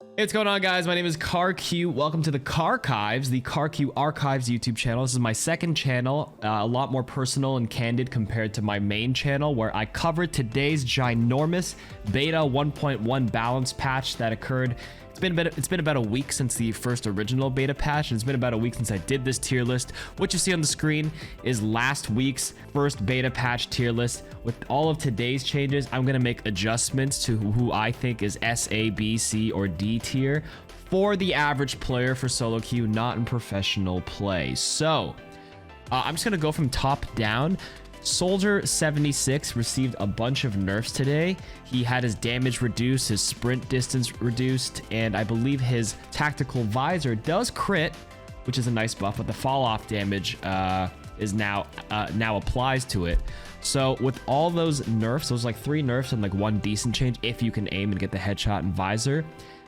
Hey, what's going on, guys? My name is KarQ. Welcome to the KarKives, the KarQ Archives YouTube channel. This is my second channel, a lot more personal and candid compared to my main channel, where I covered today's ginormous beta 1.1 balance patch that occurred. It's been about a week since the first original beta patch, and it's been about a week since I did this tier list. What you see on the screen is last week's first beta patch tier list. With all of today's changes, I'm gonna make adjustments to who I think is S, A, B, C, or D tier for the average player for solo queue, not in professional play. So I'm just gonna go from top down. Soldier 76 received a bunch of nerfs today. He had his damage reduced, his sprint distance reduced, and I believe his tactical visor does crit, which is a nice buff, but the fall off damage is now applies to it. So with all those nerfs, those like 3 nerfs and like 1 decent change if you can aim and get the headshot and visor.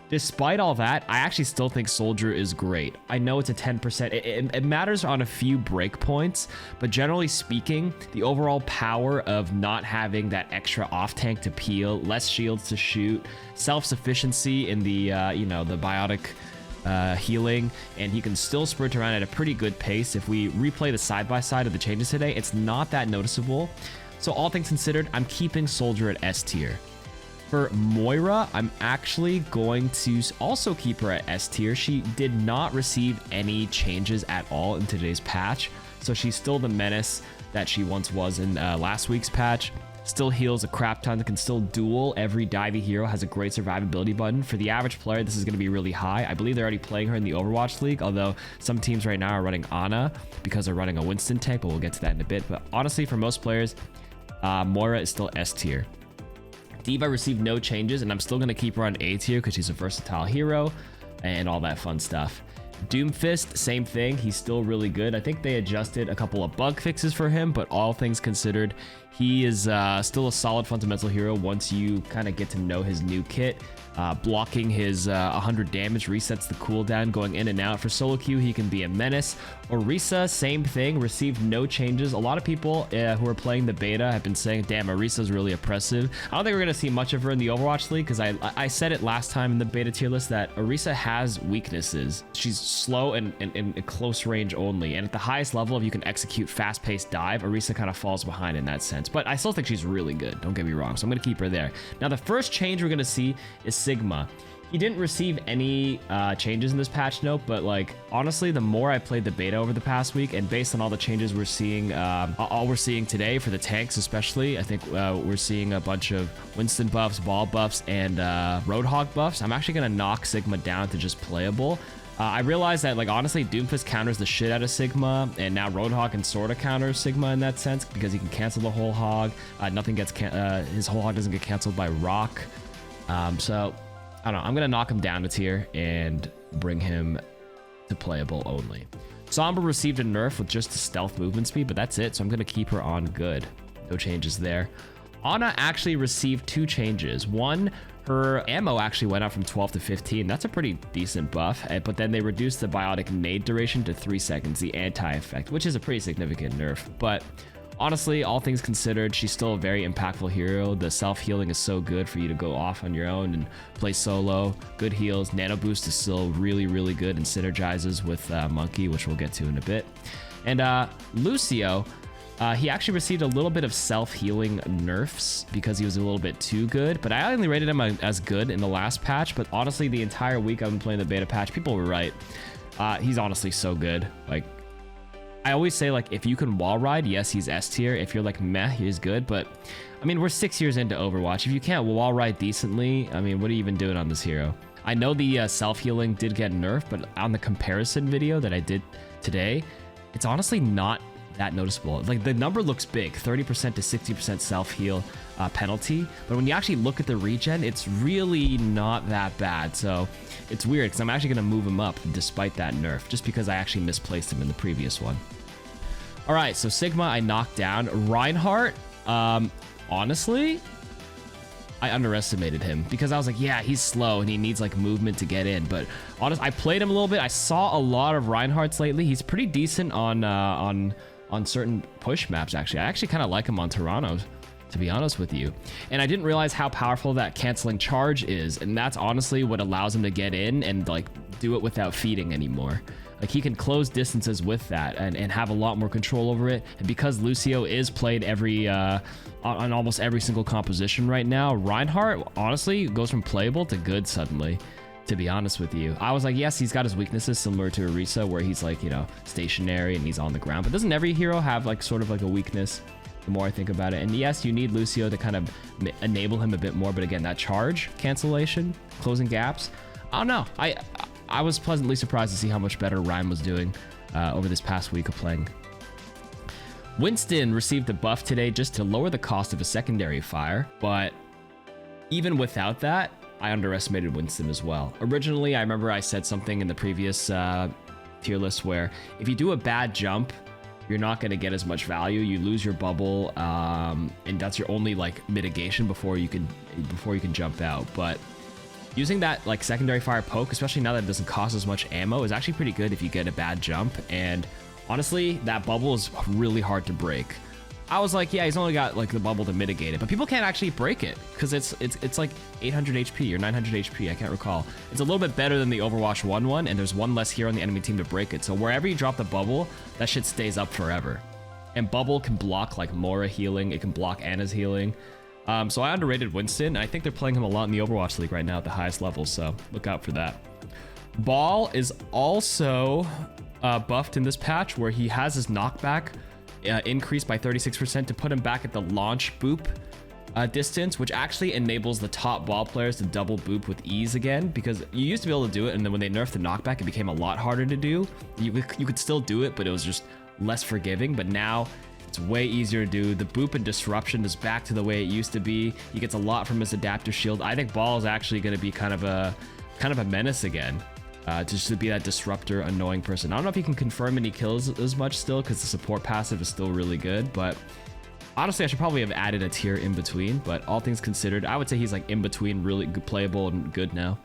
Despite all that, I actually still think Soldier is great. I know it's a 10%. It matters on a few breakpoints, but generally speaking, the overall power of not having that extra off tank to peel, less shields to shoot, self-sufficiency in the the biotic healing, and he can still sprint around at a pretty good pace. If we replay the side-by-side of the changes today, it's not that noticeable. So all things considered, I'm keeping Soldier at S tier. For Moira, I'm actually going to also keep her at S tier. She did not receive any changes at all in today's patch, so she's still the menace that she once was in last week's patch. Still heals a crap ton, can still duel every divey hero, has a great survivability button. For the average player, this is going to be really high. I believe they're already playing her in the Overwatch League, although some teams right now are running Ana because they're running a Winston tank, but we'll get to that in a bit. But honestly, for most players, Moira is still S tier. D.Va received no changes, and I'm still going to keep her on A tier because she's a versatile hero and all that fun stuff. Doomfist, same thing. He's still really good. I think they adjusted a couple of bug fixes for him, but all things considered, he is still a solid fundamental hero once you kind of get to know his new kit. Blocking his 100 damage resets the cooldown going in and out. For solo queue, he can be a menace. Orisa, same thing, received no changes. A lot of people who are playing the beta have been saying, damn, Orisa's really oppressive. I don't think we're going to see much of her in the Overwatch League, because I said it last time in the beta tier list that Orisa has weaknesses. She's slow and in close range only, and at the highest level, if you can execute fast-paced dive, Orisa kind of falls behind in that sense. But I still think she's really good, don't get me wrong, so I'm going to keep her there. Now, the first change we're going to see is Sigma. He didn't receive any changes in this patch note, but like honestly, the more I played the beta over the past week, and based on all the changes we're seeing, all we're seeing today for the tanks especially, I think we're seeing a bunch of Winston buffs, ball buffs, and Roadhog buffs. I'm actually gonna knock Sigma down to just playable. I realized that, like, honestly, Doomfist counters the shit out of Sigma, and now Roadhog can sort of counter Sigma in that sense because he can cancel the whole hog. Nothing gets his whole hog doesn't get canceled by rock. So I don't know, I'm gonna knock him down a tier and bring him to playable only. Sombra received a nerf with just the stealth movement speed, but that's it, so I'm gonna keep her on good. No changes there. Ana actually received 2 changes. One, her ammo actually went up from 12 to 15. That's a pretty decent buff, but then they reduced the biotic nade duration to 3 seconds, the anti-effect, which is a pretty significant nerf. But honestly, all things considered, she's still a very impactful hero. The self-healing is so good for you to go off on your own and play solo. Good heals. Nano Boost is still really, really good and synergizes with Monkey, which we'll get to in a bit. And Lucio, he actually received a little bit of self-healing nerfs because he was a little bit too good, but I only rated him as good in the last patch. But honestly, the entire week I've been playing the beta patch, people were right. He's honestly so good. Like, I always say, like, if you can wall ride, yes, he's S tier. If you're like, meh, he's good. But, I mean, we're 6 years into Overwatch. If you can't wall ride decently, I mean, what are you even doing on this hero? I know the self-healing did get nerfed, but on the comparison video that I did today, it's honestly not that noticeable. Like, the number looks big, 30% to 60% self-heal penalty. But when you actually look at the regen, it's really not that bad. So it's weird because I'm actually going to move him up despite that nerf, just because I actually misplaced him in the previous one. All right, so Sigma I knocked down. Reinhardt, honestly, I underestimated him because I was like, yeah, he's slow and he needs like movement to get in. But honestly, I played him a little bit. I saw a lot of Reinhardts lately. He's pretty decent on certain push maps, actually. I actually kind of like him on Toronto. to be honest with you. And I didn't realize how powerful that canceling charge is, and that's honestly what allows him to get in and like do it without feeding anymore. Like he can close distances with that and have a lot more control over it. And because Lucio is played every on almost every single composition right now, Reinhardt honestly goes from playable to good suddenly, to be honest with you. I was like, yes, he's got his weaknesses similar to Orisa, where he's like, you know, stationary and he's on the ground. But doesn't every hero have like sort of like a weakness? The more I think about it. And yes, you need Lucio to kind of enable him a bit more, but again, that charge cancellation, closing gaps, I don't know. I was pleasantly surprised to see how much better Ryan was doing over this past week of playing. Winston received a buff today just to lower the cost of a secondary fire, but even without that, I underestimated Winston as well. Originally, I remember I said something in the previous tier list where if you do a bad jump, you're not going to get as much value. You lose your bubble, and that's your only like mitigation before you can jump out. But using that like secondary fire poke, especially now that it doesn't cost as much ammo, is actually pretty good if you get a bad jump. And honestly, that bubble is really hard to break. I was like, yeah, he's only got like the bubble to mitigate it, but people can't actually break it because it's like 800 HP or 900 HP. I can't recall. It's a little bit better than the Overwatch 1, and there's one less hero on the enemy team to break it. So wherever you drop the bubble, that shit stays up forever. And bubble can block like Mora healing. It can block Anna's healing. So I underrated Winston. I think they're playing him a lot in the Overwatch League right now at the highest level. So look out for that. Ball is also buffed in this patch where he has his knockback increased by 36% to put him back at the launch boop distance, which actually enables the top ball players to double boop with ease again, because you used to be able to do it, and then when they nerfed the knockback, it became a lot harder to do. You could still do it, but it was just less forgiving. But now it's way easier to do. The boop and disruption is back to the way it used to be. He gets a lot from his adaptive shield. I think Ball is actually going to be kind of a menace again. Just to be that disruptor, annoying person. I don't know if he can confirm any kills as much still because the support passive is still really good, but honestly, I should probably have added a tier in between, but all things considered, I would say he's like in between really good, playable and good now.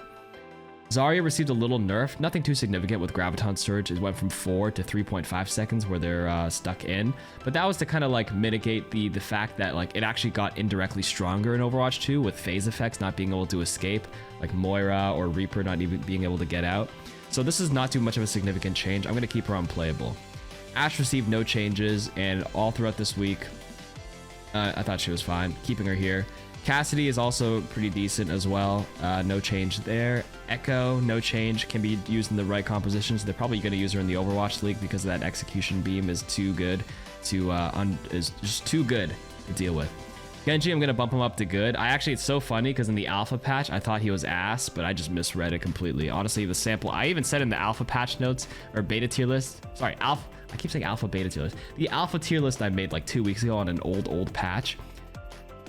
Zarya received a little nerf, nothing too significant with Graviton Surge. It went from 4 to 3.5 seconds where they're stuck in, but that was to kind of like mitigate the fact that like it actually got indirectly stronger in Overwatch 2 with phase effects not being able to escape, like Moira or Reaper not even being able to get out. So this is not too much of a significant change. I'm going to keep her unplayable. Ashe received no changes, and all throughout this week, I thought she was fine, keeping her here. Cassidy is also pretty decent as well. No change there. Echo, no change, can be used in the right compositions. They're probably going to use her in the Overwatch League because that execution beam is too good to is just too good to deal with. Genji, I'm going to bump him up to good. It's so funny because in the alpha patch, I thought he was ass, but I just misread it completely. Honestly, the sample, I even said in the alpha patch notes or beta tier list, sorry, alpha, I keep saying alpha beta tier list. The alpha tier list I made like 2 weeks ago on an old patch,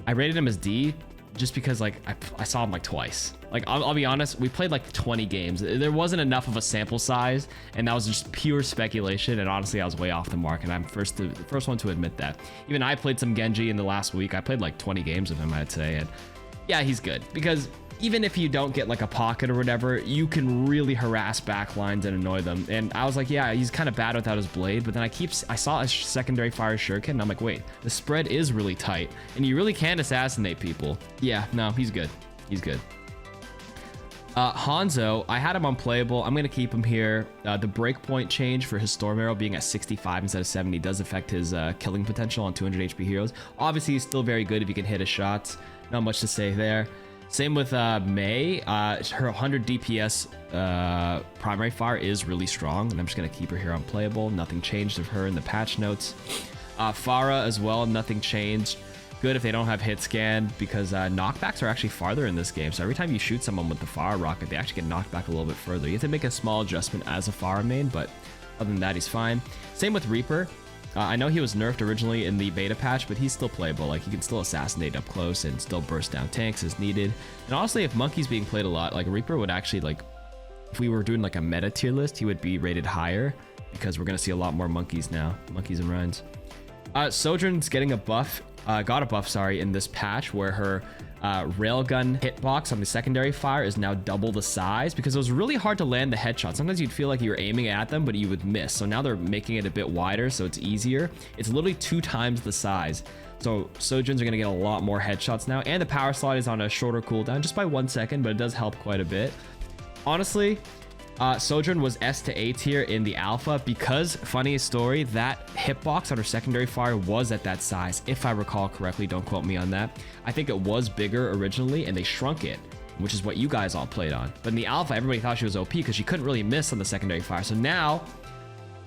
I rated him as D just because like I saw him like twice. Like I'll be honest, we played like 20 games. There wasn't enough of a sample size, and that was just pure speculation. And honestly, I was way off the mark, and I'm the first one to admit that. Even I played some Genji in the last week. I played like 20 games of him, I'd say, and yeah, he's good because even if you don't get like a pocket or whatever, you can really harass backlines and annoy them. And I was like, yeah, he's kind of bad without his blade, but then I saw a secondary fire shuriken, and I'm like, wait, the spread is really tight, and you really can assassinate people. Yeah, no, he's good. He's good. Hanzo, I had him unplayable. I'm going to keep him here. The breakpoint change for his Storm Arrow being at 65 instead of 70 does affect his killing potential on 200 HP heroes. Obviously, he's still very good if he can hit his shots. Not much to say there. Same with Mei. Her 100 DPS primary fire is really strong, and I'm just going to keep her here unplayable. Nothing changed of her in the patch notes. Pharah as well, nothing changed. Good if they don't have hit scan, because knockbacks are actually farther in this game. So every time you shoot someone with the fire rocket, they actually get knocked back a little bit further. You have to make a small adjustment as a fire main, but other than that, he's fine. Same with Reaper. I know he was nerfed originally in the beta patch, but he's still playable. Like, he can still assassinate up close and still burst down tanks as needed. And honestly, if Monkey's being played a lot, like Reaper would actually, like, if we were doing like a meta tier list, he would be rated higher because we're going to see a lot more Monkeys now. Monkeys and Rhines. Sojourn's getting a buff. Got a buff, sorry, in this patch where her railgun hitbox on the secondary fire is now double the size, because it was really hard to land the headshot. Sometimes you'd feel like you were aiming at them, but you would miss. So now they're making it a bit wider, so it's easier. It's literally 2 times the size, So Sojourns are going to get a lot more headshots now, and the power slide is on a shorter cooldown, just by 1 second, but it does help quite a bit. Honestly, Sojourn was S to A tier in the alpha because, funniest story, that hitbox on her secondary fire was at that size, if I recall correctly. Don't quote me on that. I think it was bigger originally, and they shrunk it, which is what you guys all played on. But in the alpha, everybody thought she was OP because she couldn't really miss on the secondary fire. So now,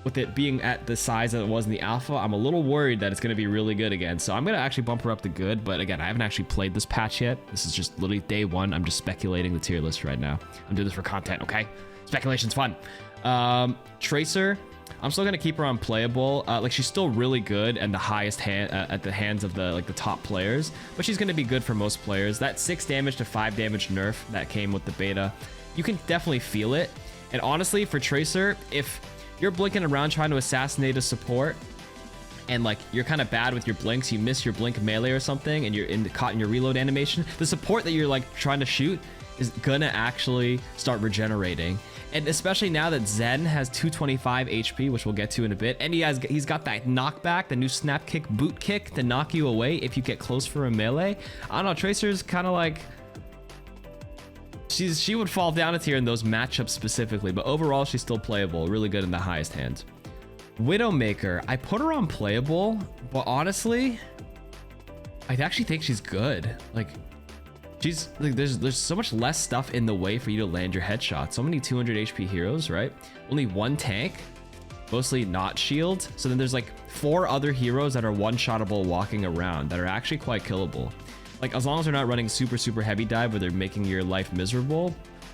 with it being at the size that it was in the alpha, I'm a little worried that it's going to be really good again. So I'm going to actually bump her up to good. But again, I haven't actually played this patch yet. This is just literally day one. I'm just speculating the tier list right now. I'm doing this for content, okay? Speculation's fun. Tracer, I'm still going to keep her on playable. Like, she's still really good and the highest hand at the hands of the top players. But she's going to be good for most players. That 6 damage to 5 damage nerf that came with the beta, you can definitely feel it. And honestly, for Tracer, if you're blinking around trying to assassinate a support and like you're kind of bad with your blinks, you miss your blink melee or something and you're caught in your reload animation, the support that you're like trying to shoot is gonna actually start regenerating. And especially now that Zen has 225 HP, which we'll get to in a bit, and he's got that knockback, the new snap kick boot kick to knock you away if you get close for a melee. I don't know, Tracer's kind of like, she would fall down a tier in those matchups specifically, but overall she's still playable, really good in the highest hands. Widowmaker, I put her on playable, but honestly, I actually think she's good. Like, she's like, there's so much less stuff in the way for you to land your headshot. So many 200 HP heroes, right? Only 1 tank, mostly not shield. So then there's like 4 other heroes that are one-shottable walking around that are actually quite killable. Like, as long as they're not running super heavy dive where they're making your life miserable,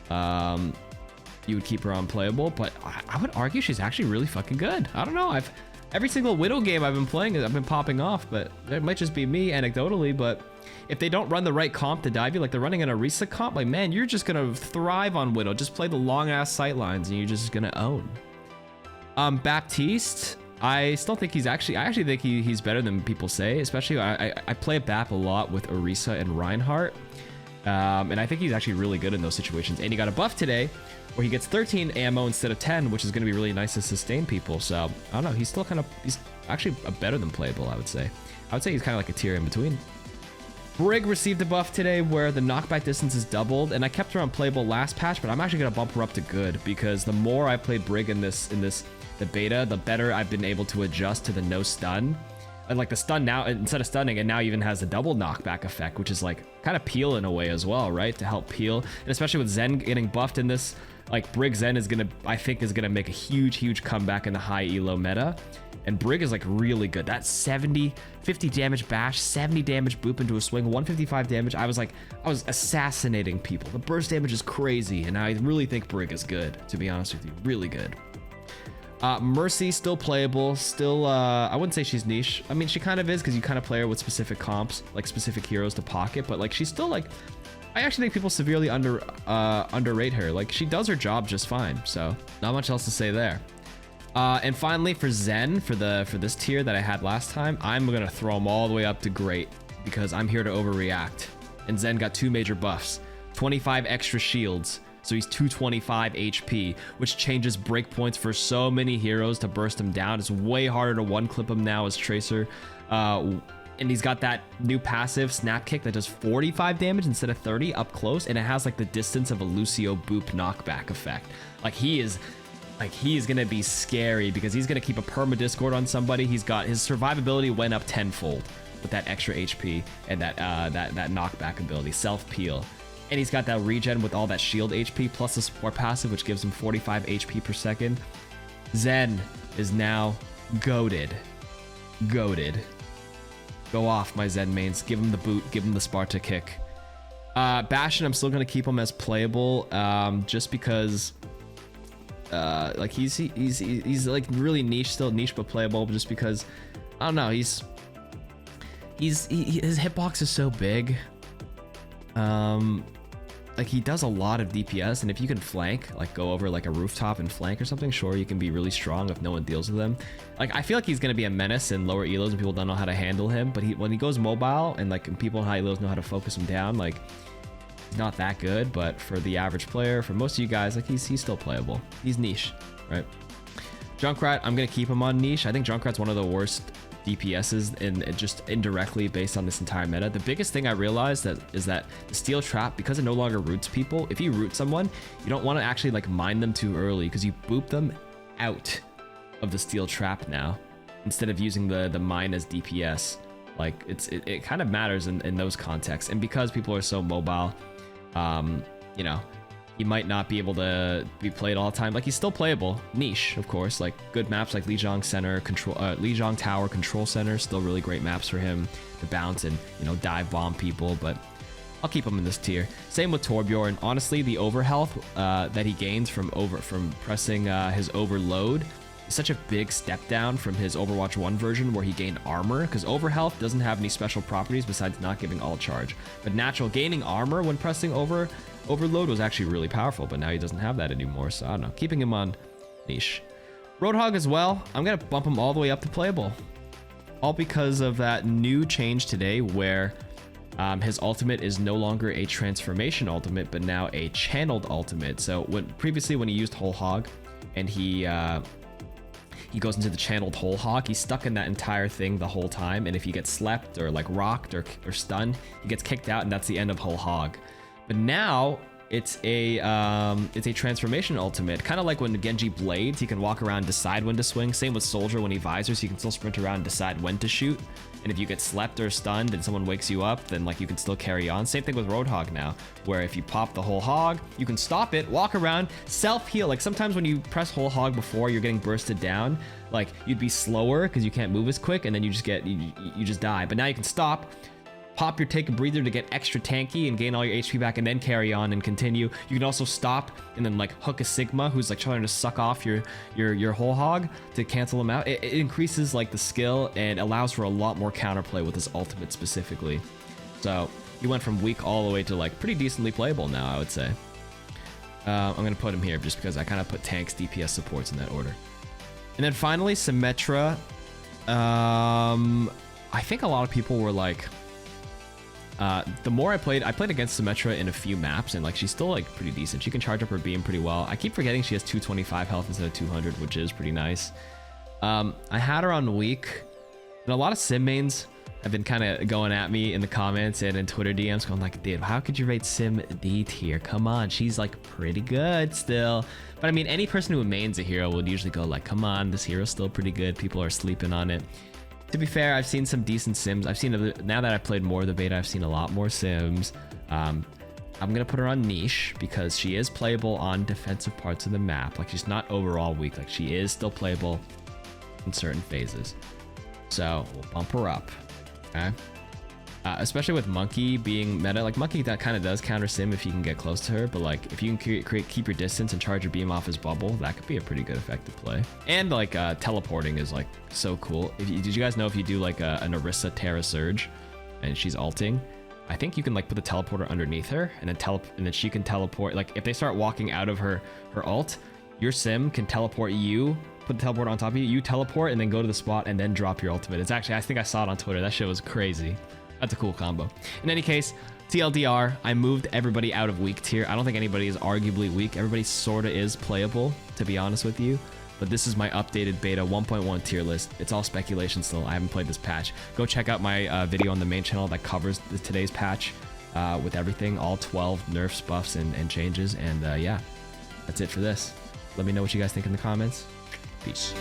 you would keep her on playable. But I would argue she's actually really fucking good. I don't know. Every single Widow game I've been playing, I've been popping off, but it might just be me anecdotally. But if they don't run the right comp to dive you, like they're running an Orisa comp, like, man, you're just gonna thrive on Widow. Just play the long ass sight lines and you're just gonna own. Baptiste, I still think I actually think he's better than people say, especially I play BAP a lot with Orisa and Reinhardt. And I think he's actually really good in those situations. And he got a buff today where he gets 13 ammo instead of 10, which is going to be really nice to sustain people. So I don't know, he's actually a better than playable, I would say. I would say he's kind of like a tier in between. Brig received a buff today where the knockback distance is doubled, and I kept her on playable last patch, but I'm actually going to bump her up to good because the more I played Brig in the beta, the better I've been able to adjust to the no stun. And like the stun now, instead of stunning, it now even has a double knockback effect, which is like kind of peel in a way as well, right? To help peel. And especially with Zen getting buffed in this, like Brig Zen is I think is gonna make a huge comeback in the high elo meta. And Brig is like really good. That 50 damage bash, 70 damage boop into a swing, 155 damage. I was assassinating people. The burst damage is crazy, and I really think Brig is good, to be honest with you, really good. Mercy, still playable, still, I wouldn't say she's niche. I mean, she kind of is, because you kind of play her with specific comps, like specific heroes to pocket, but like, she's still like, I actually think people severely underrate her. Like, she does her job just fine, so not much else to say there. And finally, for Zen, for this tier that I had last time, I'm gonna throw him all the way up to great, because I'm here to overreact. And Zen got 2 major buffs, 25 extra shields, so he's 225 HP, which changes breakpoints for so many heroes to burst him down. It's way harder to one-clip him now as Tracer. And he's got that new passive snap kick that does 45 damage instead of 30 up close, and it has like the distance of a Lucio boop knockback effect. Like, he is gonna be scary because he's gonna keep a perma discord on somebody. His survivability went up tenfold with that extra HP and that knockback ability, self peel. And he's got that regen with all that shield HP plus the support passive, which gives him 45 HP per second. Zen is now goated. Go off, my Zen mains. Give him the boot, give him the Sparta kick. Bastion, I'm still gonna keep him as playable, just because like he's like really niche, still niche but playable, just because I don't know, his hitbox is so big. Like, he does a lot of DPS, and if you can flank, like go over like a rooftop and flank or something, sure, you can be really strong if no one deals with him. Like, I feel like he's gonna be a menace in lower elos and people don't know how to handle him, but when he goes mobile and like people in high elos know how to focus him down, like, he's not that good. But for the average player, for most of you guys, like, he's still playable. He's niche, right? Junkrat, I'm gonna keep him on niche. I think Junkrat's one of the worst DPSs and just indirectly based on this entire meta. The biggest thing I realized is that the steel trap, because it no longer roots people, if you root someone, you don't want to actually like mine them too early because you boop them out of the steel trap now instead of using the mine as DPS. Like it kind of matters in those contexts, and because people are so mobile, you know, he might not be able to be played all the time. Like, he's still playable. Niche, of course. Like, good maps like Lijiang Center, Lijiang Tower, Control Center, still really great maps for him to bounce and, you know, dive bomb people, but I'll keep him in this tier. Same with Torbjorn. Honestly, the overhealth that he gains from pressing his overload is such a big step down from his Overwatch 1 version where he gained armor, because overhealth doesn't have any special properties besides not giving all charge. But natural gaining armor when pressing overload was actually really powerful, but now he doesn't have that anymore, so I don't know. Keeping him on niche. Roadhog as well, I'm gonna bump him all the way up to playable. All because of that new change today where his ultimate is no longer a transformation ultimate, but now a channeled ultimate. So previously when he used Whole Hog and he goes into the channeled Whole Hog, he's stuck in that entire thing the whole time, and if he gets slept or like rocked or stunned, he gets kicked out, and that's the end of Whole Hog. But now it's a transformation ultimate, kind of like when Genji blades, he can walk around, decide when to swing. Same with Soldier when he visors, he can still sprint around and decide when to shoot. And if you get slept or stunned and someone wakes you up, then like you can still carry on. Same thing with Roadhog now, where if you pop the Whole Hog, you can stop it, walk around, self-heal. Like sometimes when you press Whole Hog before you're getting bursted down, like you'd be slower because you can't move as quick, and then you just die. But now you can stop, pop your take a breather to get extra tanky and gain all your HP back, and then carry on and continue. You can also stop and then like hook a Sigma who's like trying to suck off your Whole Hog to cancel him out. It increases like the skill and allows for a lot more counterplay with his ultimate specifically. So he went from weak all the way to like pretty decently playable now, I would say. I'm gonna put him here just because I kind of put tanks, DPS, supports in that order. And then finally, Symmetra. I think a lot of people were like, the more I played against Symmetra in a few maps, and like she's still like pretty decent. She can charge up her beam pretty well. I keep forgetting she has 225 health instead of 200, which is pretty nice. I had her on weak, and a lot of sim mains have been kind of going at me in the comments and in Twitter DMs going like, dude, how could you rate Sim D tier? Come on, she's like pretty good still. But I mean, any person who mains a hero would usually go like, come on, this hero's still pretty good. People are sleeping on it. To be fair, I've seen some decent sims. Now that I've played more of the beta, I've seen a lot more sims. I'm gonna put her on niche because she is playable on defensive parts of the map. Like, she's not overall weak. Like, she is still playable in certain phases. So we'll bump her up. Okay. Especially with Monkey being meta. Like, Monkey that kind of does counter sim if you can get close to her, but like if you can keep your distance and charge your beam off his bubble, that could be a pretty good effective play. And like teleporting is like so cool. Did you guys know if you do like an Orisa Terra Surge and she's ulting, I think you can like put the teleporter underneath her and then she can teleport. Like if they start walking out of her ult, your sim can teleport you, put the teleporter on top of you, you teleport and then go to the spot and then drop your ultimate. It's actually, I think I saw it on Twitter. That shit was crazy. That's a cool combo. In any case, TLDR, I moved everybody out of weak tier. I don't think anybody is arguably weak. Everybody sorta is playable, to be honest with you. But this is my updated beta 1.1 tier list. It's all speculation still. I haven't played this patch. Go check out my video on the main channel that covers today's patch with everything, all 12 nerfs, buffs, and changes. And yeah, that's it for this. Let me know what you guys think in the comments. Peace.